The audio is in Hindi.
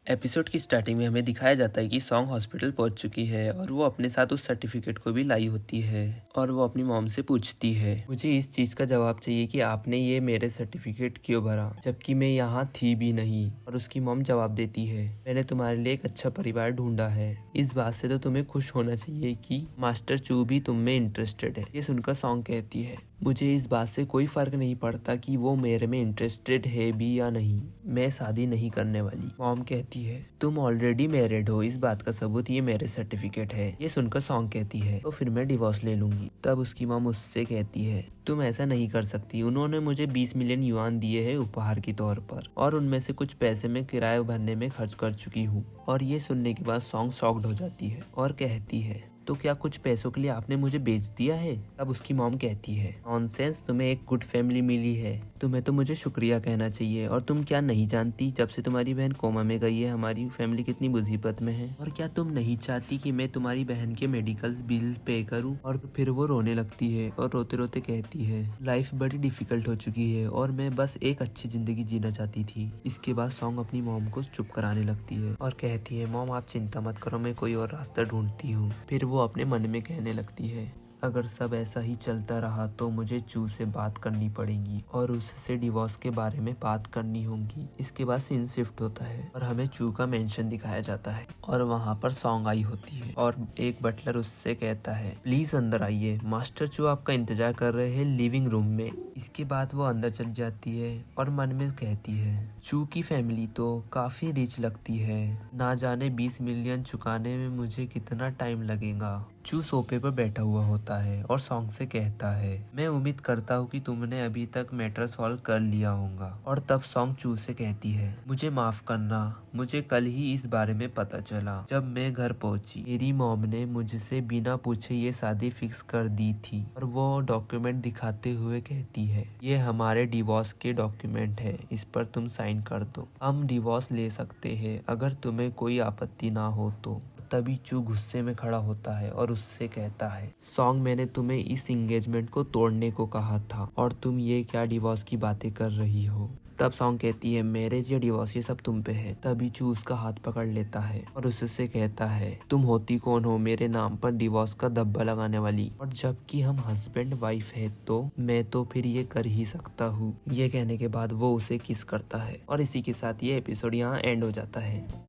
एपिसोड की स्टार्टिंग में हमें दिखाया जाता है कि सॉन्ग हॉस्पिटल पहुंच चुकी है और वो अपने साथ उस सर्टिफिकेट को भी लाई होती है और वो अपनी मॉम से पूछती है, मुझे इस चीज का जवाब चाहिए कि आपने ये मेरे सर्टिफिकेट क्यों भरा जबकि मैं यहाँ थी भी नहीं। और उसकी मॉम जवाब देती है, मैंने तुम्हारे लिए एक अच्छा परिवार ढूंढा है, इस बात से तो तुम्हें खुश होना चाहिए कि मास्टर चू भी तुम में इंटरेस्टेड है। ये सुनकर सॉन्ग कहती है, मुझे इस बात से कोई फर्क नहीं पड़ता कि वो मेरे में इंटरेस्टेड है भी या नहीं, मैं शादी नहीं करने वाली। मॉम कहती है, तुम ऑलरेडी मैरिड हो, इस बात का सबूत ये मेरे सर्टिफिकेट है। ये सुनकर सॉन्ग कहती है, तो फिर मैं डिवोर्स ले लूंगी। तब उसकी मॉम उससे कहती है, तुम ऐसा नहीं कर सकती, उन्होंने मुझे 20 मिलियन युआन दिए हैं उपहार के तौर पर और उनमें से कुछ पैसे मैं किराया भरने में खर्च कर चुकी हूँ। और ये सुनने के बाद सॉन्ग शॉक्ड हो जाती है और कहती है, तो क्या कुछ पैसों के लिए आपने मुझे बेच दिया है? तब उसकी मॉम कहती है, नॉनसेंस, तुम्हें एक गुड फैमिली मिली है, तुम्हें तो मुझे शुक्रिया कहना चाहिए। और तुम क्या नहीं जानती जब से तुम्हारी बहन कोमा में गई है हमारी फैमिली कितनी मुसीबत में है? और क्या तुम नहीं चाहती कि मैं तुम्हारी बहन के मेडिकल बिल पे करूं? और फिर वो रोने लगती है और रोते रोते कहती है, लाइफ बड़ी डिफिकल्ट हो चुकी है और मैं बस एक अच्छी जिंदगी जीना चाहती थी। इसके बाद सॉन्ग अपनी मॉम को चुप कराने लगती है और कहती है, मॉम आप चिंता मत करो, मैं कोई और रास्ता ढूंढती हूँ। फिर वो अपने मन में कहने लगती है, अगर सब ऐसा ही चलता रहा तो मुझे चू से बात करनी पड़ेगी और उससे डिवोर्स के बारे में बात करनी होगी। इसके बाद सीन शिफ्ट होता है और हमें चू का मेंशन दिखाया जाता है और वहाँ पर सॉन्ग आई होती है और एक बटलर उससे कहता है, प्लीज अंदर आइए, मास्टर चू आपका इंतजार कर रहे हैं लिविंग रूम में। इसके बाद वो अंदर चली जाती है और मन में कहती है, चू की फैमिली तो काफी रिच लगती है, ना जाने 20 मिलियन चुकाने में मुझे कितना टाइम लगेगा। चू सोफे पर बैठा हुआ होता है और सॉन्ग से कहता है, मैं उम्मीद करता हूँ कि तुमने अभी तक मैटर सॉल्व कर लिया होगा। और तब सॉन्ग चू से कहती है, मुझे माफ करना, मुझे कल ही इस बारे में पता चला जब मैं घर पहुंची। मेरी मॉम ने मुझसे बिना पूछे ये शादी फिक्स कर दी थी। और वो डॉक्यूमेंट दिखाते हुए कहती है, ये हमारे डिवोर्स के डॉक्यूमेंट है, इस पर तुम साइन कर दो, हम डिवोर्स ले सकते हैं अगर तुम्हें कोई आपत्ति ना हो तो। तभी चू गुस्से में खड़ा होता है और उससे कहता है, सॉन्ग, मैंने तुम्हें इस एंगेजमेंट को तोड़ने को कहा था और तुम ये क्या डिवोर्स की बातें कर रही हो? तब सॉन्ग कहती है, मैरिज या डिवोर्स ये सब तुम पे है। तभी चू उसका हाथ पकड़ लेता है और उससे कहता है, तुम होती कौन हो मेरे नाम पर डिवोर्स का धब्बा लगाने वाली? और जबकि हम हस्बैंड वाइफ है तो मैं तो फिर ये कर ही सकता हूँ। ये कहने के बाद वो उसे किस करता है और इसी के साथ ये एपिसोड यहाँ एंड हो जाता है।